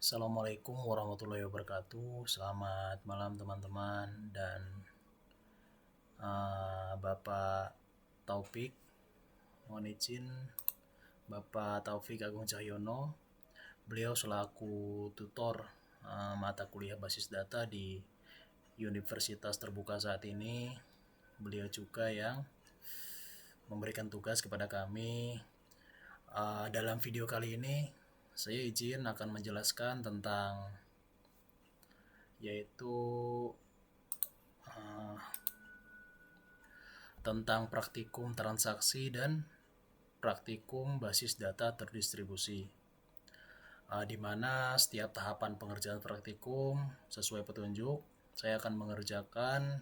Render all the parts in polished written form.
Assalamualaikum warahmatullahi wabarakatuh. Selamat malam teman-teman dan Bapak Taufik. Mohon izin Bapak Taufik Agung Cahyono. Beliau selaku tutor mata kuliah basis data di Universitas Terbuka saat ini. Beliau juga yang memberikan tugas kepada kami. Dalam video kali ini saya izin akan menjelaskan tentang tentang praktikum transaksi dan praktikum basis data terdistribusi, di mana setiap tahapan pengerjaan praktikum sesuai petunjuk saya akan mengerjakan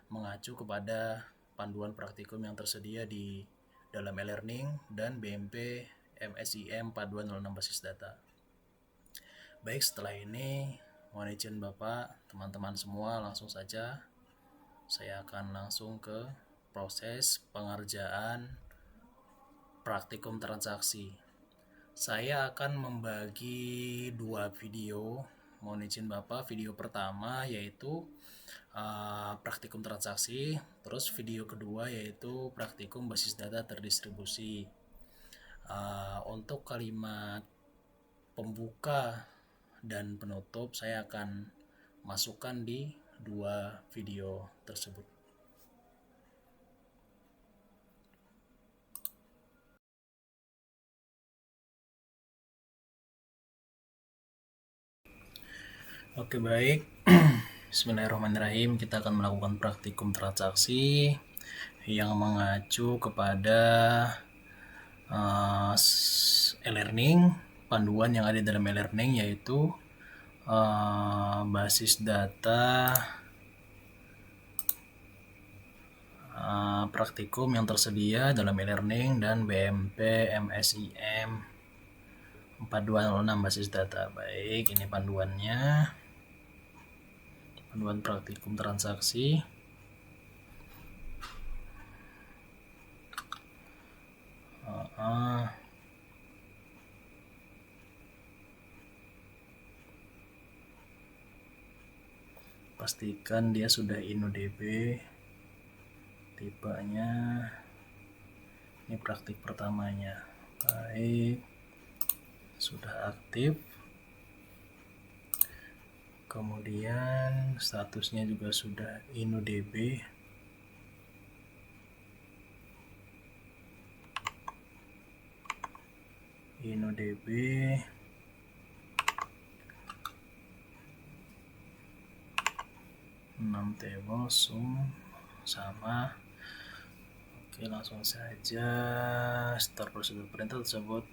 mengacu kepada panduan praktikum yang tersedia di dalam e-learning dan BMP MSIM 4206 basis data. Baik, setelah ini mohon izin Bapak, teman-teman semua, langsung saja saya akan langsung ke proses pengerjaan praktikum transaksi. Saya akan membagi dua video. Mohon izin Bapak, video pertama yaitu praktikum transaksi, terus video kedua yaitu praktikum basis data terdistribusi. Untuk kalimat pembuka dan penutup saya akan masukkan di dua video tersebut. Oke, baik. Bismillahirrahmanirrahim. Kita akan melakukan praktikum transaksi yang mengacu kepada e-learning, panduan yang ada dalam e-learning yaitu basis data praktikum yang tersedia dalam e-learning dan BMP MSIM 4206 basis data. Baik, ini panduannya. Panduan praktikum transaksi. Pastikan dia sudah InnoDB. Tipenya ini praktik pertamanya. Baik, sudah aktif. Kemudian statusnya juga sudah InnoDB. InnoDB table sum sama. Oke, langsung saja start prosedur perintah tersebut.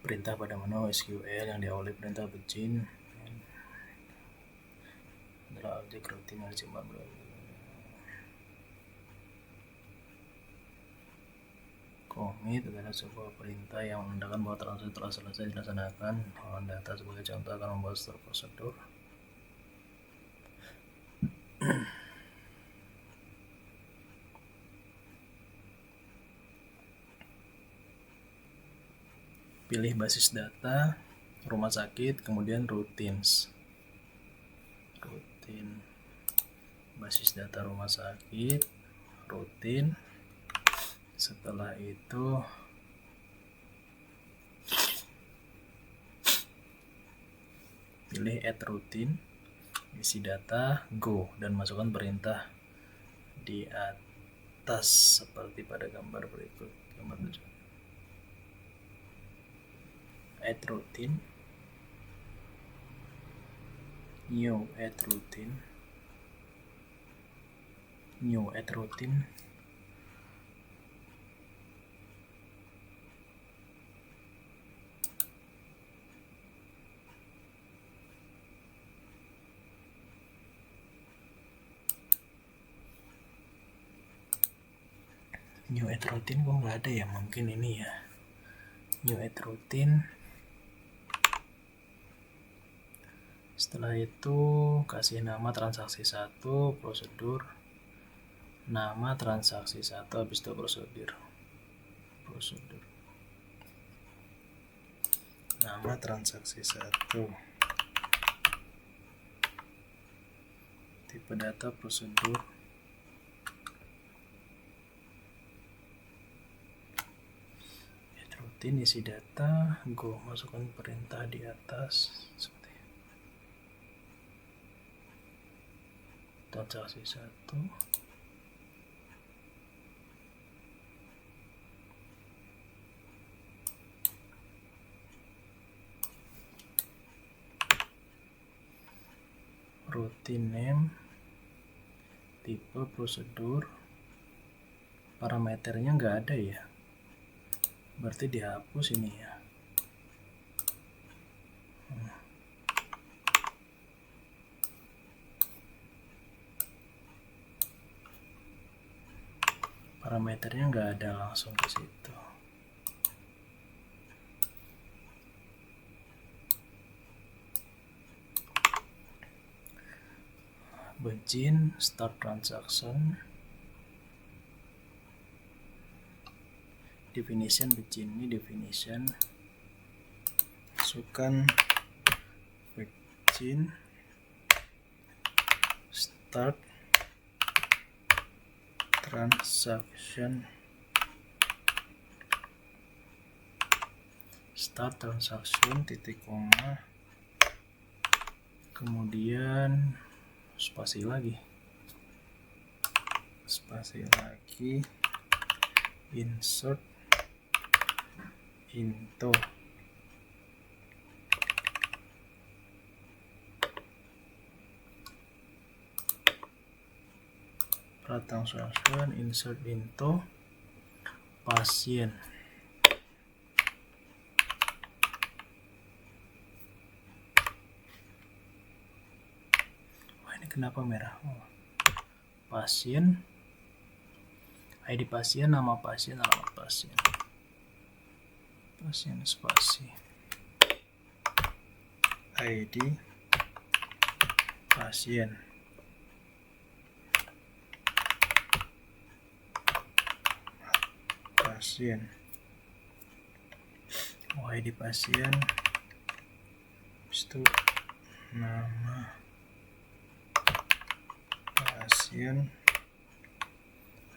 Perintah pada menu SQL yang diawali perintah begin adalah objek rutin yang cuma commit adalah sebuah perintah yang menandakan bahwa transaksi telah selesai dilaksanakan. Data sebagai contoh akan membuat start prosedur. Pilih basis data rumah sakit, kemudian routines. Basis data rumah sakit, rutin. Setelah itu pilih add routine, isi data, go, dan masukkan perintah di atas seperti pada gambar berikut. Gambar add routine, new add routine, new add routine, new add routine kok nggak ada ya, mungkin ini ya, new add routine. Setelah itu kasih nama transaksi 1, prosedur, nama transaksi 1, habis itu prosedur. nama transaksi 1. Tipe data prosedur. Rutin isi data, go masukkan perintah di atas seperti transaksi 1. Routine name, tipe prosedur, parameternya nggak ada ya, berarti dihapus ini ya. Parameternya nggak ada, langsung ke situ. Begin start transaction. Definition begin, ini definition. Masukkan begin start transaction. Start transaction titik koma, kemudian spasi lagi, insert into, transaction insert into pasien. Kenapa merah? Pasien, ID pasien, nama pasien, alamat pasien, spasi ID pasien, ID pasien, itu nama pasien,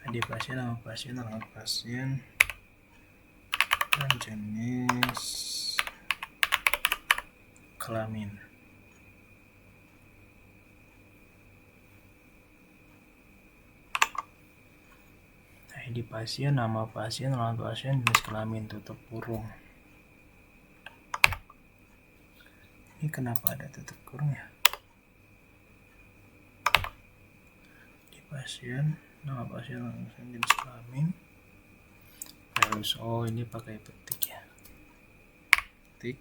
ID pasien, nama pasien, alamat pasien, dan jenis kelamin. ID pasien, nama pasien, alamat pasien, jenis kelamin, tutup kurung. Ini kenapa ada tutup kurung ya? Pasien, nama pasien, jenis kelamin, harus, oh ini pakai petik ya, petik.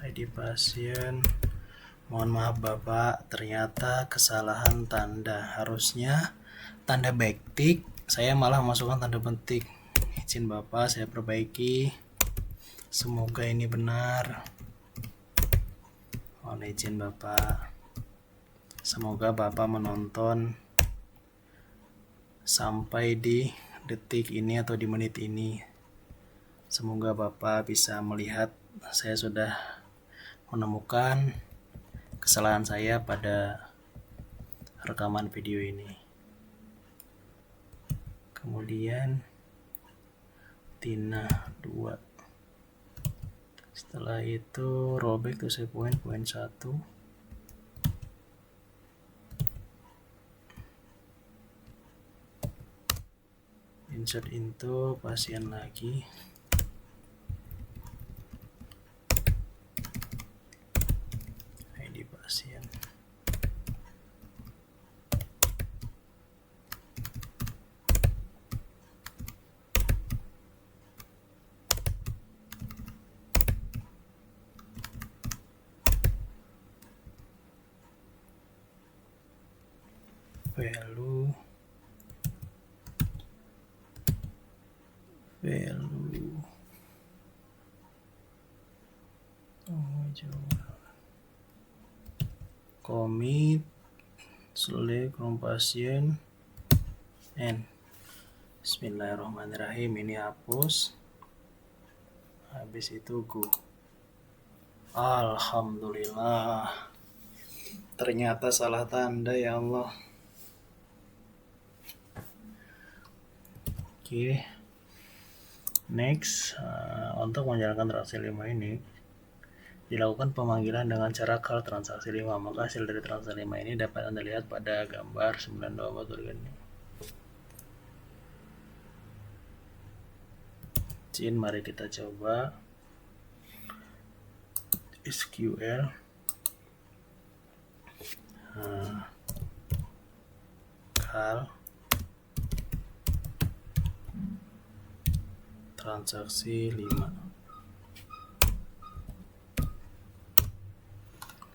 ID pasien, mohon maaf Bapak, ternyata kesalahan tanda, harusnya tanda backtick, saya malah masukkan tanda petik. izin Bapak saya perbaiki. Semoga ini benar. Mohon izin Bapak. Semoga Bapak menonton sampai di detik ini atau di menit ini. Semoga Bapak bisa melihat saya sudah menemukan kesalahan saya pada rekaman video ini. Kemudian Tina 2. Setelah itu rollback to save point 1. Insert into pasien lagi. ID pasien. Value commit select from pasien and Bismillahirrahmanirrahim. Ini hapus, habis itu go. Alhamdulillah, ternyata salah tanda, ya Allah. Oke, next, untuk menjalankan transaksi 5 ini dilakukan pemanggilan dengan cara call transaksi 5. Maka hasil dari transaksi 5 ini dapat Anda lihat pada gambar 924 ini. Mari kita coba SQL. Call transaksi 5.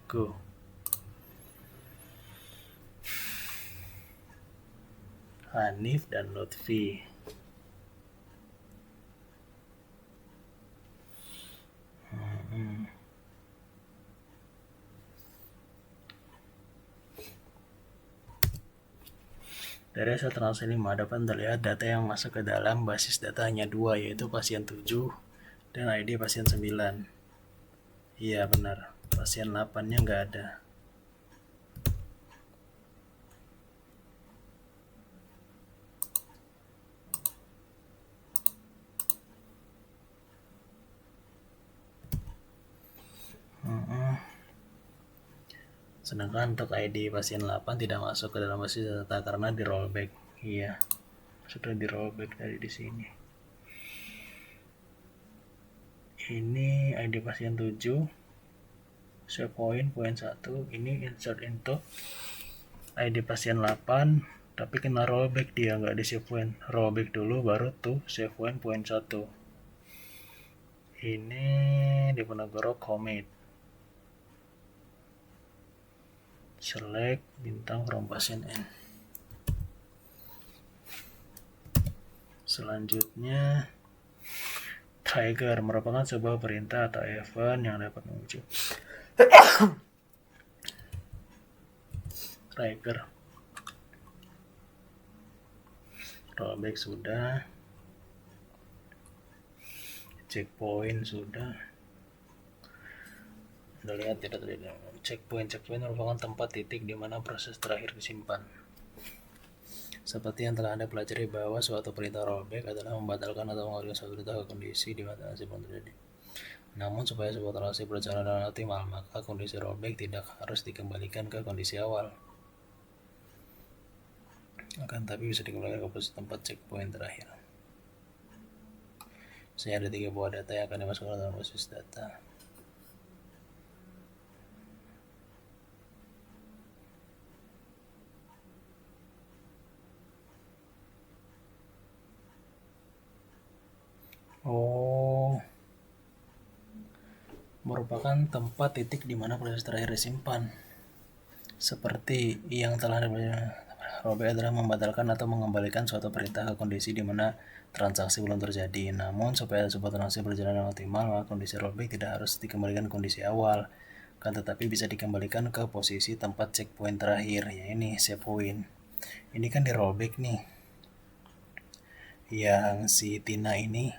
Go. Hanif dan Lutfi. Dari hasil transaksi 5 dapat terlihat data yang masuk ke dalam basis data hanya 2, yaitu pasien 7 dan ID pasien 9. Iya benar, pasien 8-nya nggak ada. Sedangkan untuk ID pasien 8 tidak masuk ke dalam basis data karena di rollback. Iya, sudah di rollback dari di sini. Ini ID pasien 7, save point 1. Ini insert into ID pasien 8, tapi kena rollback, dia nggak di save point. Rollback dulu baru tuh save point 1. Ini di Ponorogo commit. Select bintang from pasien N. Selanjutnya, trigger merupakan sebuah perintah atau event yang dapat muncul. Trigger. Rollback sudah. Checkpoint sudah. Anda lihat tidak terjadi. Checkpoint merupakan tempat titik di mana proses terakhir disimpan. Seperti yang telah Anda pelajari bahwa suatu perintah rollback adalah membatalkan atau mengalihkan suatu data ke kondisi di mana transaksi belum terjadi. Namun supaya sebuah transaksi berjalan dengan optimal, maka kondisi rollback tidak harus dikembalikan ke kondisi awal. Akan tapi bisa dikembalikan ke posisi tempat checkpoint terakhir. Misalnya ada 3 buah data yang akan dimasukkan dalam basis data. Merupakan tempat titik di mana proses terakhir disimpan. Seperti yang telah Rollback adalah membatalkan atau mengembalikan suatu perintah ke kondisi di mana transaksi belum terjadi. Namun, supaya sebuah transaksi berjalan dengan optimal, maka kondisi rollback tidak harus dikembalikan ke kondisi awal, kan tetapi bisa dikembalikan ke posisi tempat checkpoint terakhir, ya ini save point. Ini kan di rollback nih. Yang si Tina ini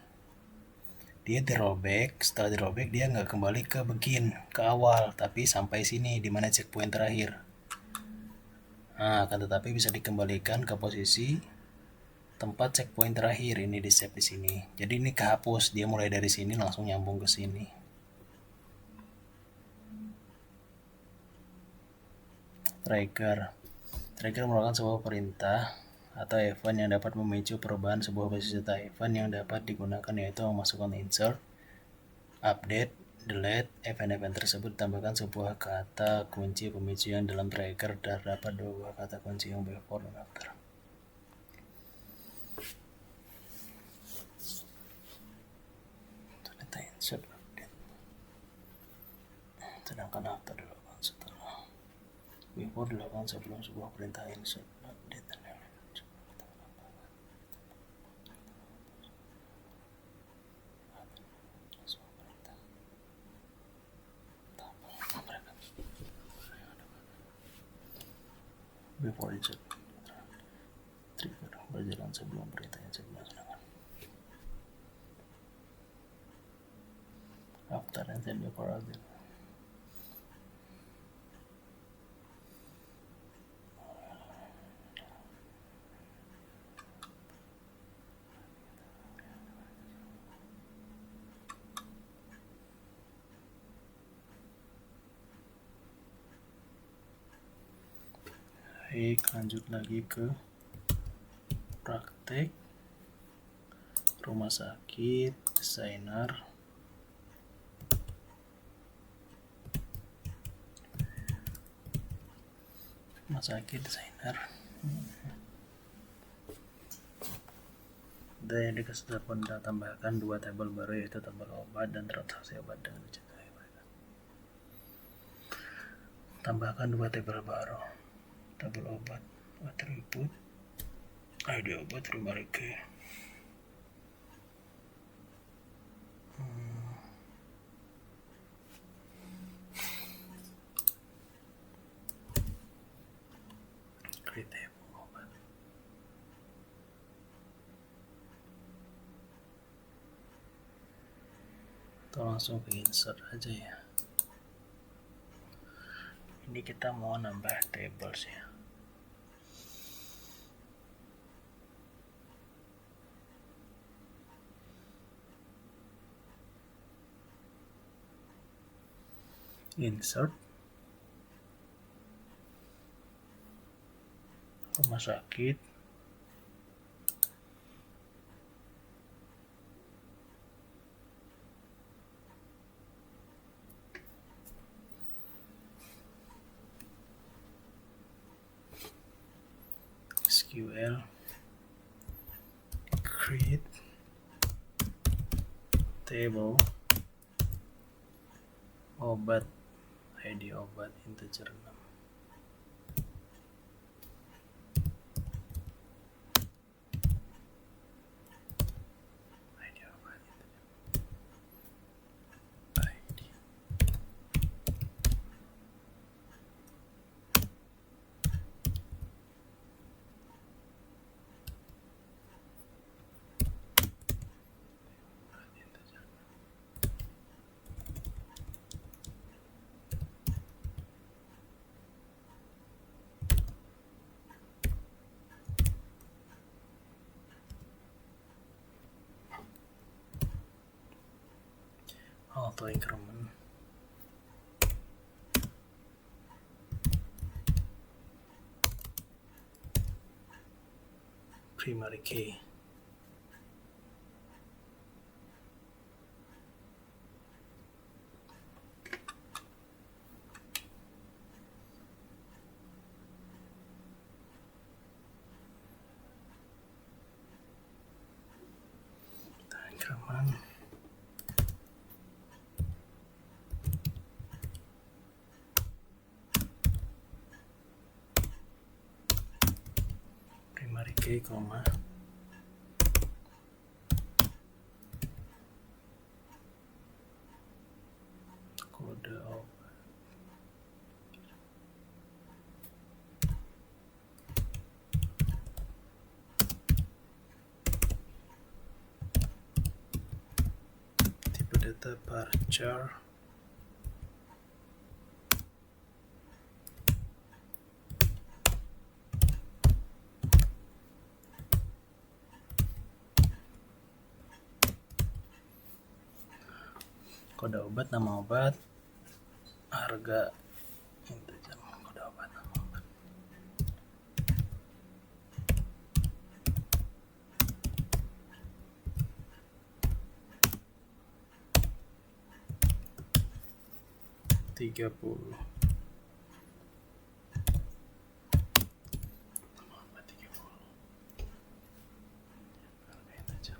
dia di rollback, setelah di rollback dia nggak kembali ke begin, ke awal, tapi sampai sini di mana checkpoint terakhir. Nah, akan tetapi bisa dikembalikan ke posisi tempat checkpoint terakhir, ini di save di sini. Jadi ini kehapus, dia mulai dari sini langsung nyambung ke sini. Trigger merupakan sebuah perintah atau event yang dapat memicu perubahan sebuah basis data. Event yang dapat digunakan yaitu memasukkan insert, update, delete. Event-event tersebut ditambahkan sebuah kata kunci pemicu yang dalam trigger terdapat dua buah kata kunci yang before dan after. Data insert, update. Sedangkan after dilakukan setelah. Before dilakukan sebelum sebuah perintah insert, update, dan lain-lain. Before insert trigger berjalan sebelum perintah insert dilaksanakan. After insert before update. Baik, lanjut lagi ke praktek rumah sakit desainer. Rumah sakit desainer. Dan yang dikasih tambahkan dua tabel baru, yaitu tabel obat dan transaksi obat dengan dicintai mereka. Tambahkan dua tabel baru. Tabel obat, atribut, ID obat, rumah reke. Create table obat. Atau langsung ke insert aja ya. Ini kita mau nambah tables ya. Insert rumah sakit, SQL create table obat, ID obat integer 6. ID obat ID. Auto increment primary key. Increment Oke, koma. Kode obat. Tipe data bar chart. Kode obat, nama obat, harga, integer, kode obat, nama obat. $30. Nama obat 30. Harga integer.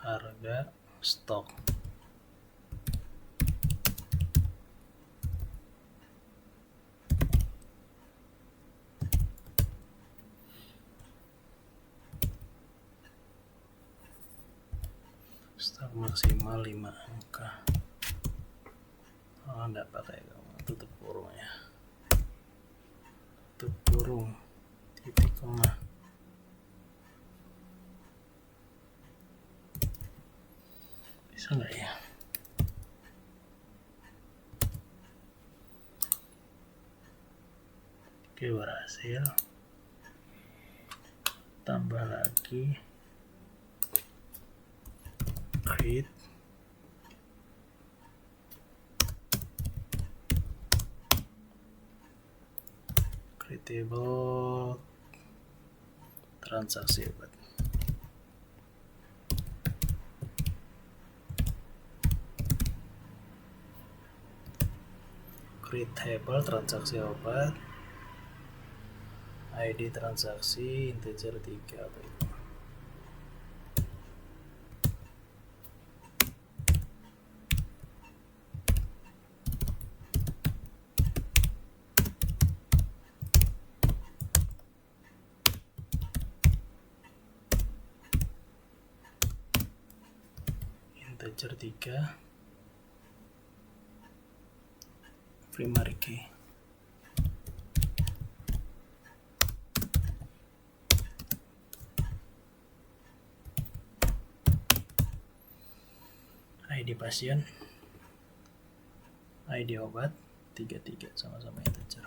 Harga stok. Stok maksimal 5 angka. Oh, enggak pakai kamu, tutup kurung ya. Tutup kurung, titik koma. Bisa nggak ya? Oke, berhasil. Tambah lagi create table transaksi obat. Create table transaksi obat, ID transaksi integer 3 atau itu. Integer 3 primary key. ID pasien, ID obat 33 sama-sama integer.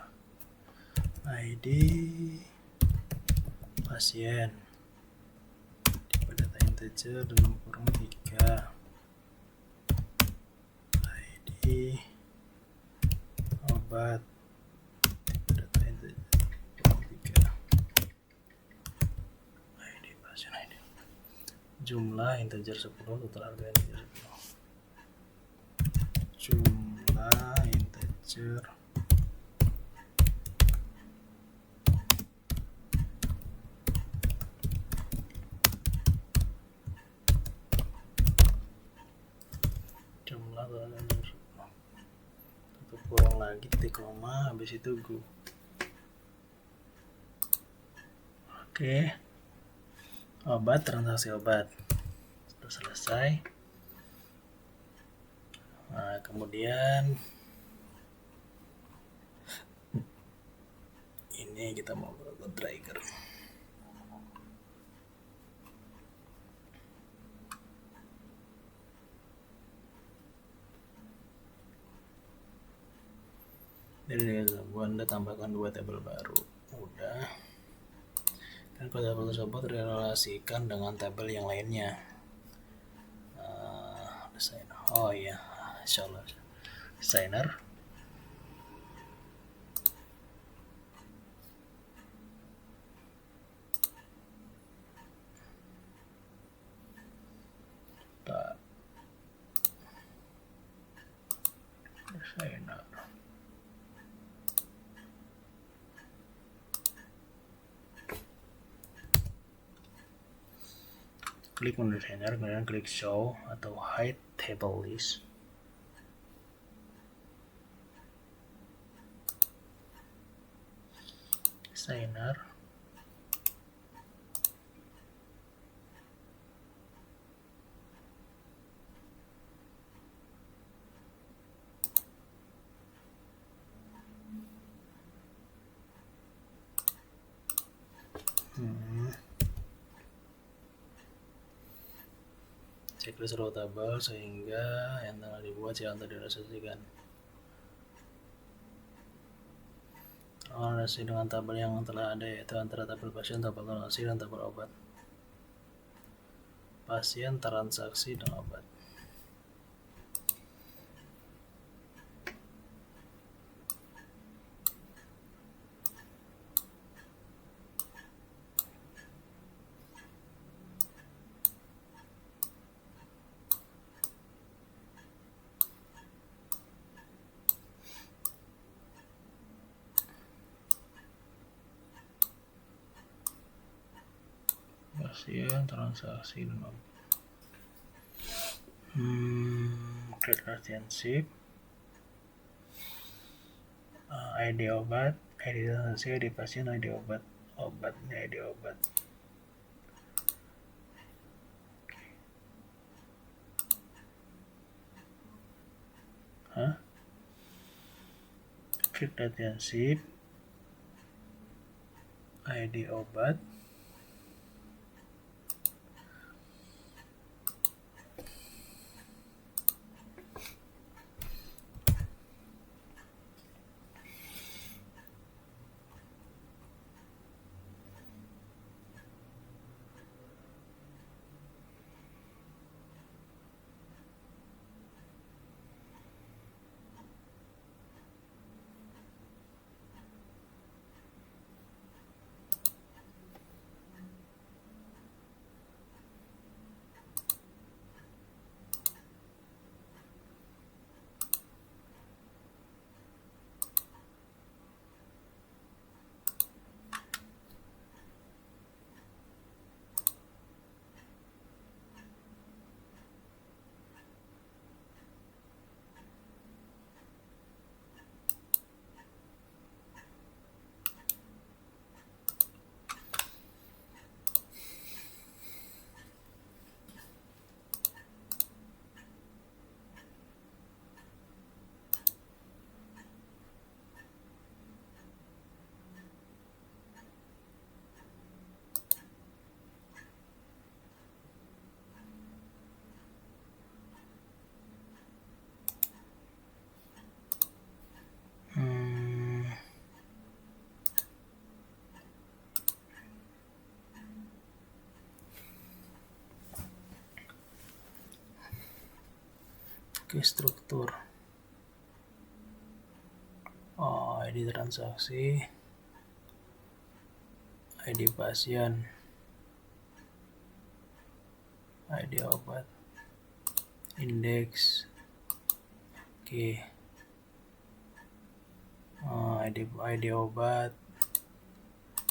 ID pasien tipe data integer dalam kurung 3. ID obat tipe data integer kurung 3. ID pasien, ID jumlah integer 10, total harga integer 10. Jumlah integer tutup kurung lagi, titik koma, habis itu go. Oke, obat, transaksi obat sudah selesai. Nah, kemudian ini kita mau ke trigger. Jadi Anda tambahkan 2 tabel baru. Udah. Dan kode tabel tersebut direlasikan dengan tabel yang lainnya. Designer. Oh iya, insyaallah. Designer. Designer. klik menu desainer, kemudian klik show atau hide table list. Desainer. Checklist routable sehingga yang telah dibuat yang terrealisasikan. Relasi dengan tabel yang telah ada yaitu antara tabel pasien, tabel transaksi, dan tabel obat. Pasien, transaksi, dan obat. Pasien, transaksi, dan obat. Create relationship. ID obat, ID transaksi, ID pasien, ID obat, obatnya ID obat. Create relationship, ID obat, Oke, struktur. ID transaksi, ID pasien, ID obat, indeks, oke, ID obat,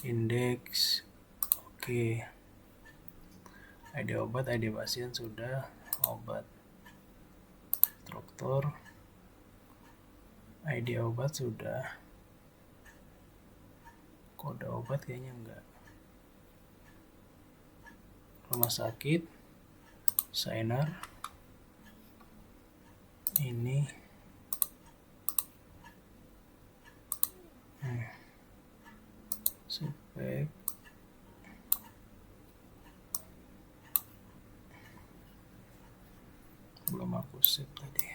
indeks, oke, ID obat, ID pasien sudah, obat, struktur, ID obat sudah, kode obat kayaknya enggak, rumah sakit, desainer, ini spek, belum aku save tadi.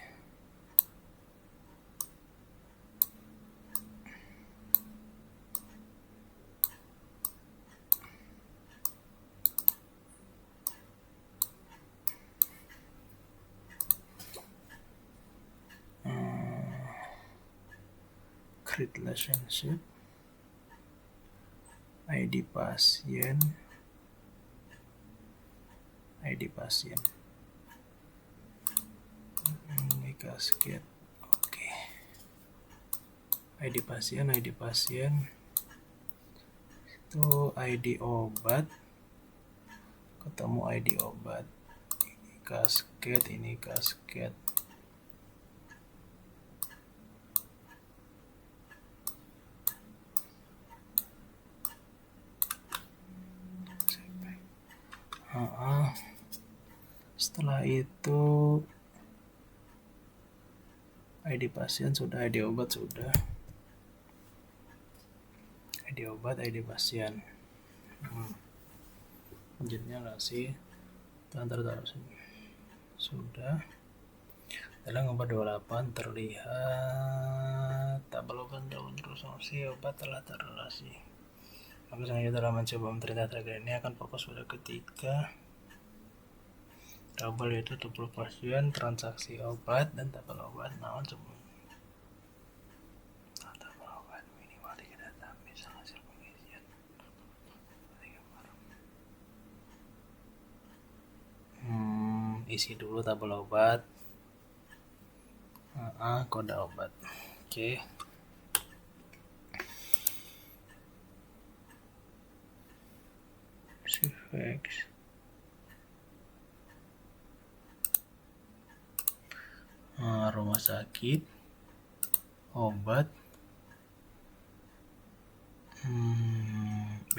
Create relationship, ID pasien, ID pasien, ini kasket, oke, ID pasien itu ID obat, ketemu ID obat. Ini kasket, ini kasket. Setelah itu ID pasien sudah, ID obat sudah. ID obat, ID pasien. Lanjutnya ngasih taruh sini. Sudah. Dalam nomor 28 terlihat tabel obat daun konsumsi obat telah terrelasi. Maka selanjutnya dalam mencoba memerintah tracker ini akan fokus pada ketiga tabel, yaitu tabel pasien, transaksi obat, dan tabel obat. Namun sebelum tabel obat minimal 3 data bisa hasil pengisian. Isi dulu tabel obat. Kode obat. Oke. Sifex. Rumah sakit, obat,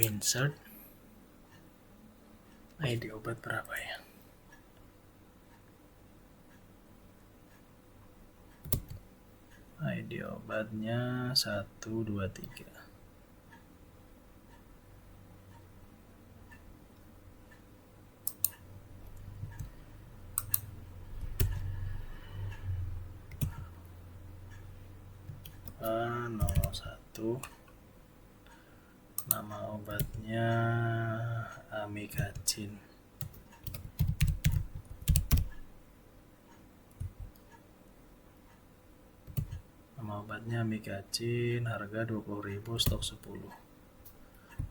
insert, ID obat berapa ya? ID obatnya 1, 2, 3. Nomor 1, nama obatnya Amikacin. Nama obatnya Amikacin, harga 20.000, stok 10.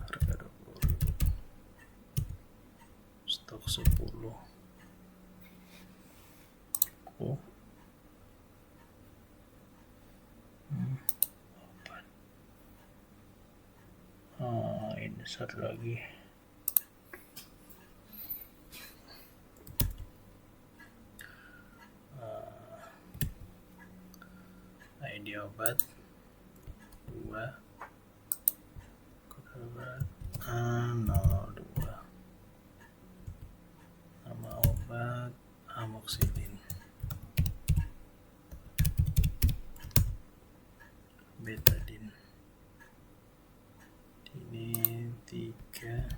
Harga 20.000, stok 10. Ini satu lagi. ID obat 2, kode obat 02, nama obat amoxicillin, betadine. Ini 3,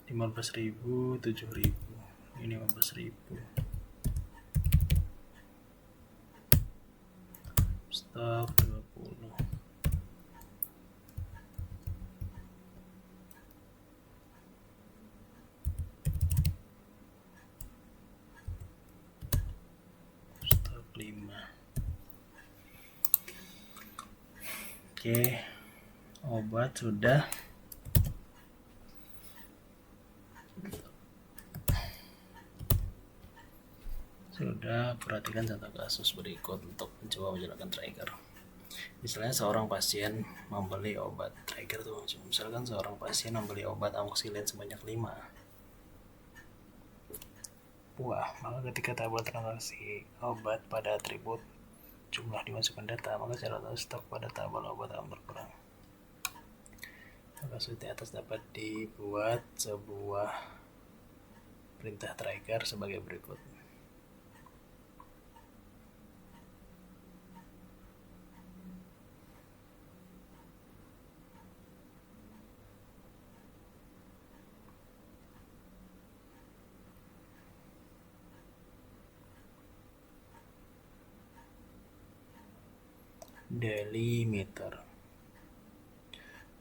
15.000, 7.000. Ini 15.000. Stok 20. Stok 5. Oke. Obat sudah. Perhatikan contoh kasus berikut untuk mencoba menjalankan tracker. Misalnya seorang pasien membeli obat tracker tuh. Misalkan seorang pasien membeli obat amoxicillin sebanyak 5 buah. Maka ketika tabel transaksi obat pada atribut jumlah dimasukkan data, maka catatan stok pada tabel obat akan berkurang. Maka di atas dapat dibuat sebuah perintah tracker sebagai berikut. Delimiter,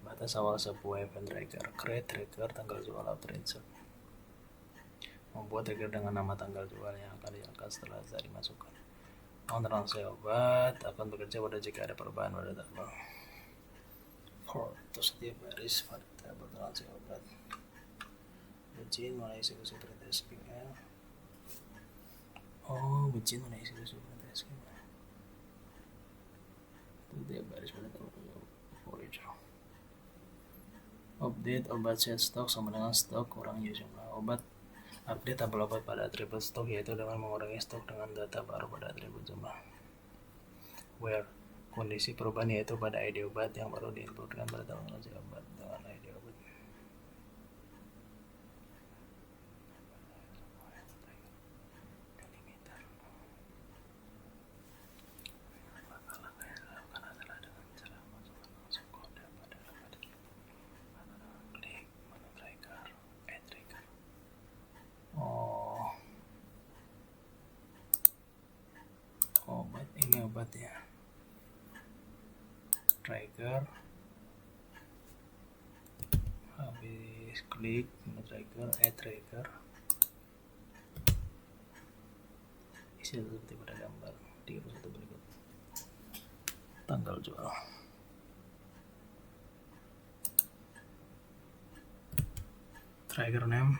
batas awal sebuah event tracker. Create tracker tanggal jual atau insert. Membuat tracker dengan nama tanggal jual yang akan dijalankan setelah data dimasukkan. Transaksi obat akan bekerja pada jika ada perubahan pada tabel. Terus setiap baris pada tabel transaksi obat. Izin mulai eksekusi perintah SPL. Izin mulai eksekusi perintah baris update obat set stok sama dengan stok kurangi jumlah obat. Update tabel obat pada atribut stok yaitu dengan mengurangi stok dengan data baru pada atribut jumlah. Where kondisi perubahan yaitu pada ID obat yang baru diinputkan pada tabel obat dengan ID obat. Obat ini obat ya, trigger, habis klik trigger, trigger, isi seperti pada gambar 31 berikut. Tanggal jual, trigger name,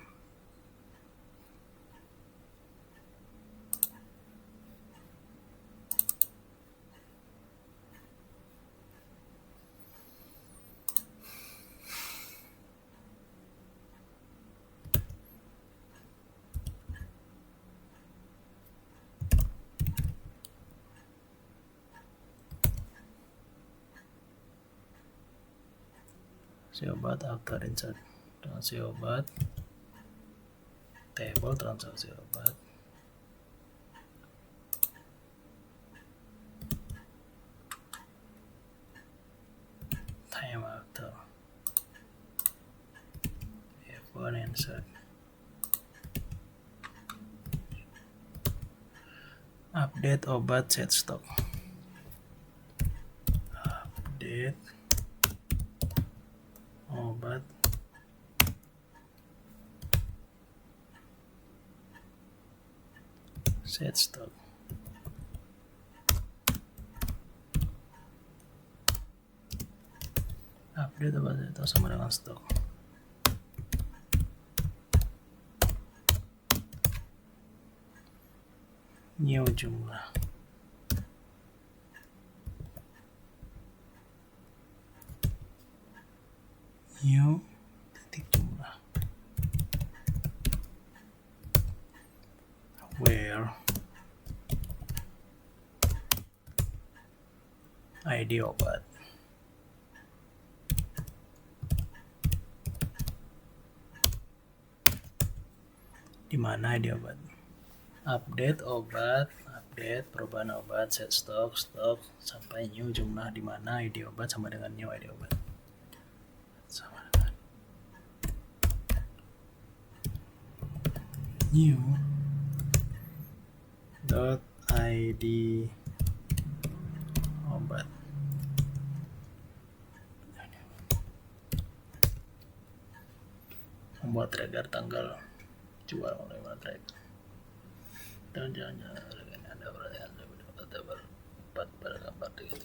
si obat after insert, transaksi obat, table transaksi obat, time after, F1 insert, update obat set stock, update obat set stock, update obat itu sama dengan stok, new jumlah, new titik jumlah, where ID obat, di mana ID obat, update obat, update perubahan obat, set stok, stok sampai new jumlah, di mana ID obat sama dengan new ID obat, sama dengan new dot ID obat. Membuat trigger tanggal jual mulai mana trigger dan jangan ada pertanyaan tabel 4 pada gambar 32.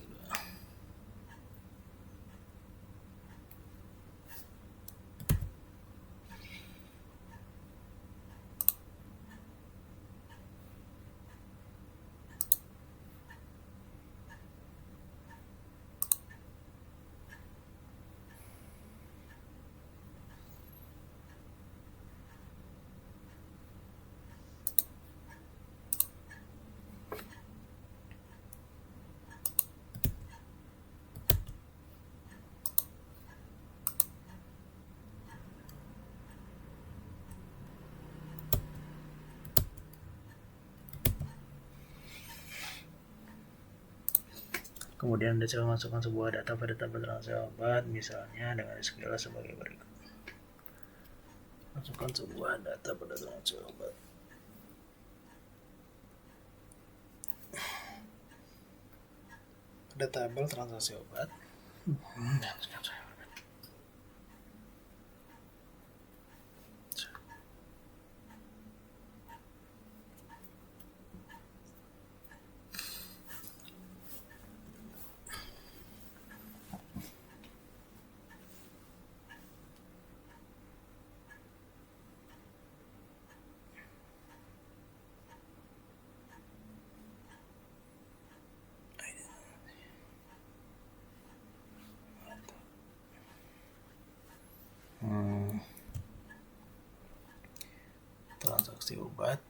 Kemudian Anda coba masukkan sebuah data pada tabel transaksi obat, misalnya dengan skala sebagai berikut. Masukkan sebuah data pada transaksi obat. Pada tabel transaksi obat. obat,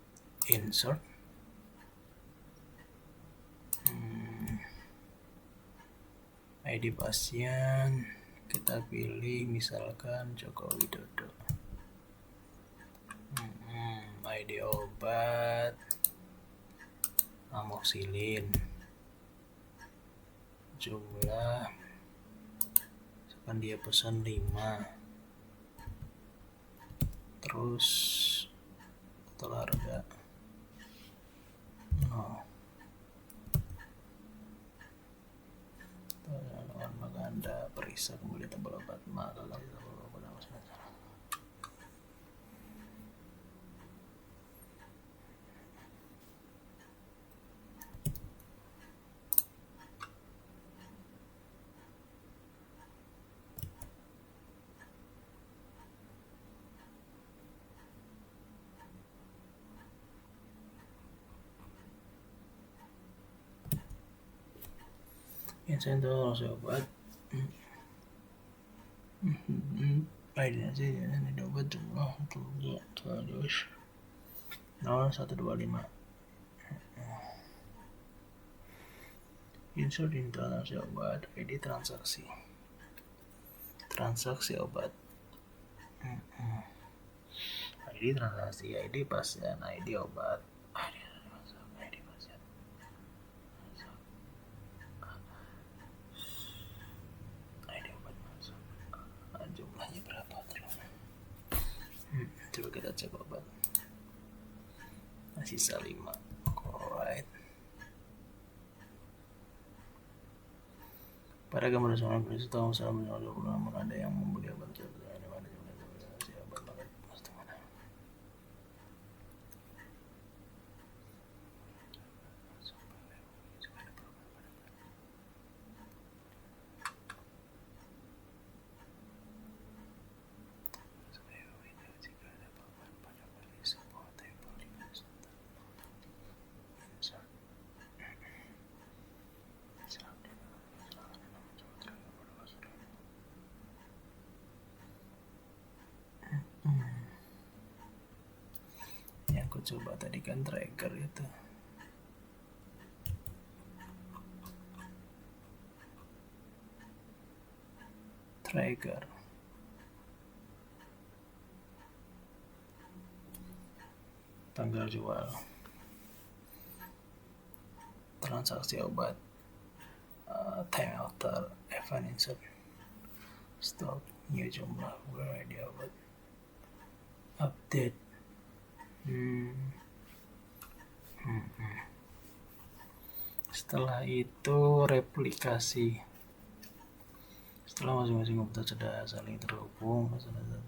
insert, ID pasien, kita pilih misalkan Joko Widodo, ID obat, amoxicillin, jumlah, misalkan dia pesan 5, terus total harga maka Anda periksa kemudian tabel obat maka insentor obat ID ini obat jumlah 0125 insert transaksi obat ID transaksi obat ID transaksi ID pasien ID obat ID pasien ID obat masuk jumlahnya berapa terus coba kita cek obat sisa 5 alright. Pada gambar soal berisi tahu salah menjual 20 namun ada yang membeli obat tersebut ada mana si obat paket pasti mana yang aku coba tadi kan trigger itu tanggal jual transaksi obat time after event insert stock new jumlah where ID obat update setelah itu replikasi setelah masing-masing komputer sudah saling terhubung masalahnya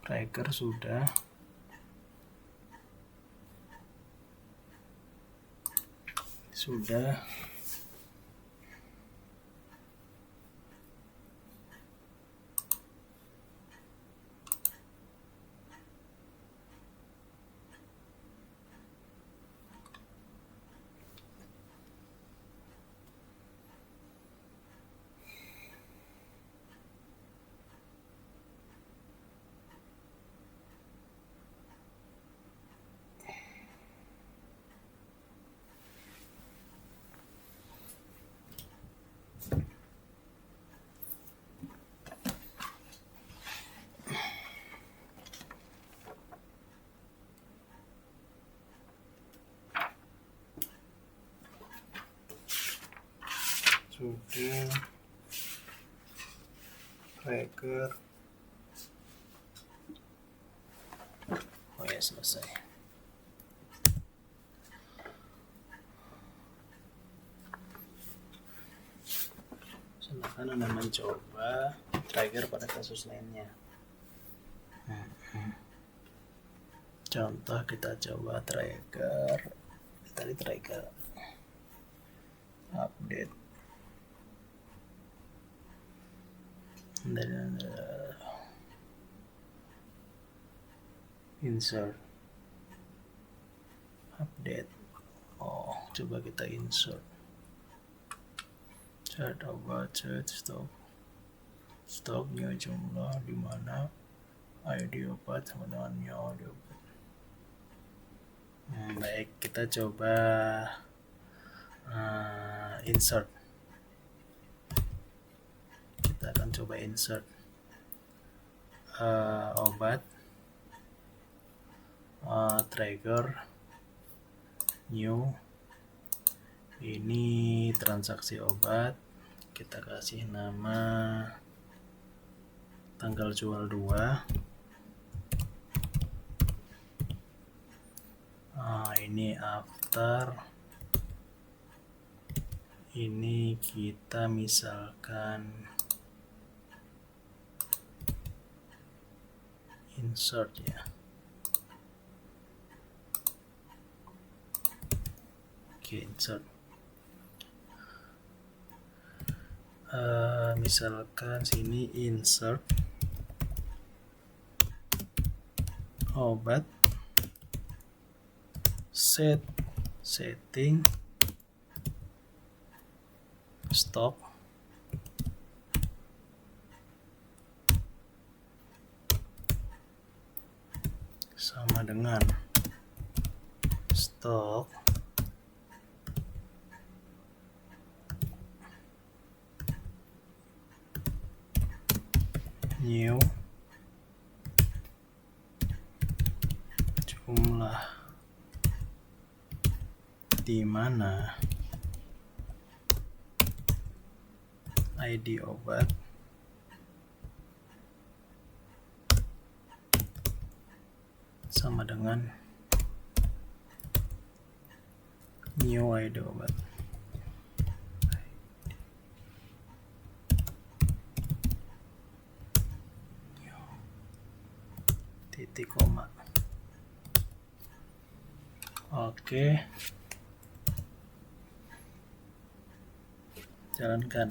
trigger sudah trigger selesai. Silahkan Anda mencoba trigger pada kasus lainnya. Contoh kita coba trigger tadi trigger update dan insert, update. Oh, coba kita insert. Chat obat, chat stoknya jumlah di mana ID obat sama dengan nyawa di obat. Baik, kita coba insert. Kita akan coba insert obat, trigger, new. Ini transaksi obat. Kita kasih nama tanggal jual 2. Ini after. Ini kita misalkan insert ya. Oke, insert. Misalkan sini insert obat, setting stok sama dengan stok new jumlah di mana ID obat sama dengan new ID obat. Titik koma. Oke, jalankan.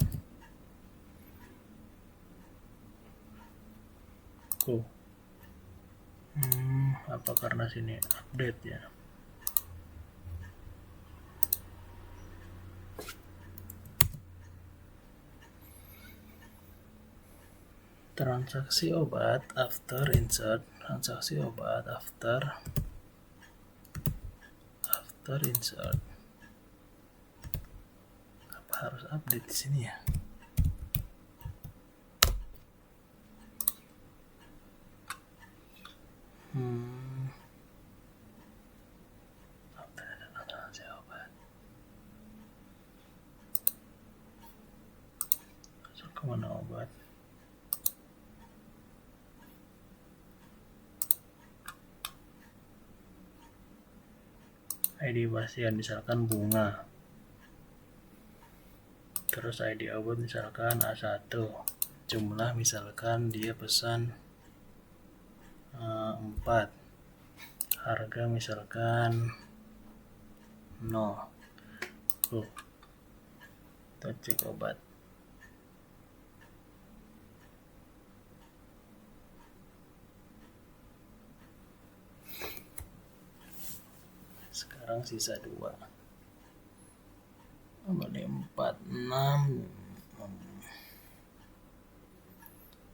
Go. Apa karena sini update ya? Transaksi obat after insert, transaksi obat after insert. Apa harus update di sini ya? Transaksi obat. Masuk ke mana obat? ID pasien misalkan bunga, terus ID obat misalkan A1, jumlah misalkan dia pesan 4, harga misalkan 0. Kita cek obat. Sekarang sisa 2. Boleh 4, 6.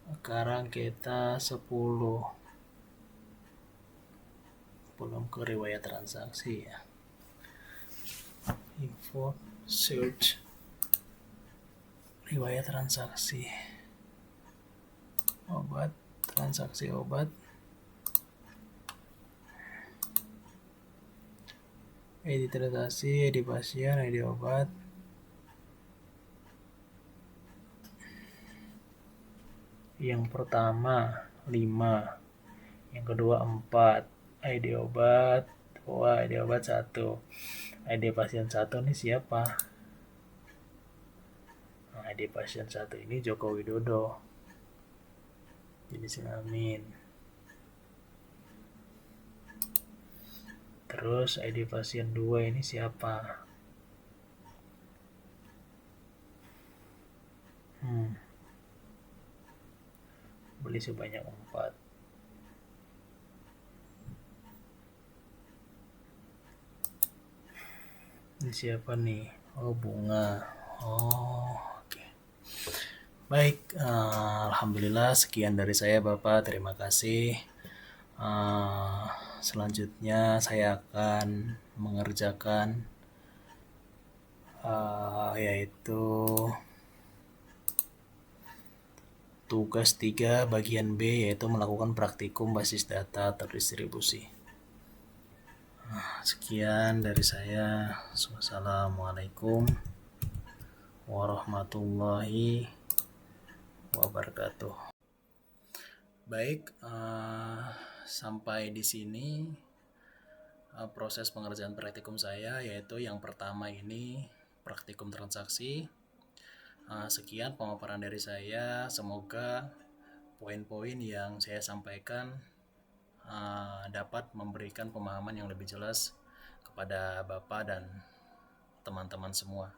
Sekarang kita 10. Belum ke riwayat transaksi ya. Info search riwayat transaksi obat, transaksi obat, ID transaksi, ID pasien, ID obat. Yang pertama 5, yang kedua 4, ID obat 2, ID obat 1, ID pasien 1 ini siapa? Nah, ID pasien 1 ini Joko Widodo, jenis kelamin. Terus ID pasien 2 ini siapa? Beli sebanyak 4. Ini siapa nih? Oh, bunga. Oh, oke. Baik, alhamdulillah sekian dari saya Bapak, terima kasih. Eh, Selanjutnya saya akan mengerjakan yaitu tugas 3 bagian B, yaitu melakukan praktikum basis data terdistribusi. Sekian dari saya. Wassalamualaikum warahmatullahi wabarakatuh. Baik, sampai di sini proses pengerjaan praktikum saya, yaitu yang pertama ini praktikum transaksi. Sekian pemaparan dari saya. Semoga poin-poin yang saya sampaikan dapat memberikan pemahaman yang lebih jelas kepada Bapak dan teman-teman semua.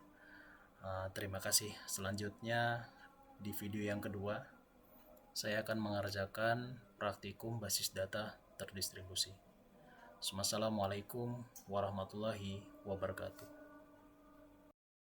Terima kasih. Selanjutnya di video yang kedua saya akan mengerjakan praktikum basis data terdistribusi. Wassalamualaikum warahmatullahi wabarakatuh.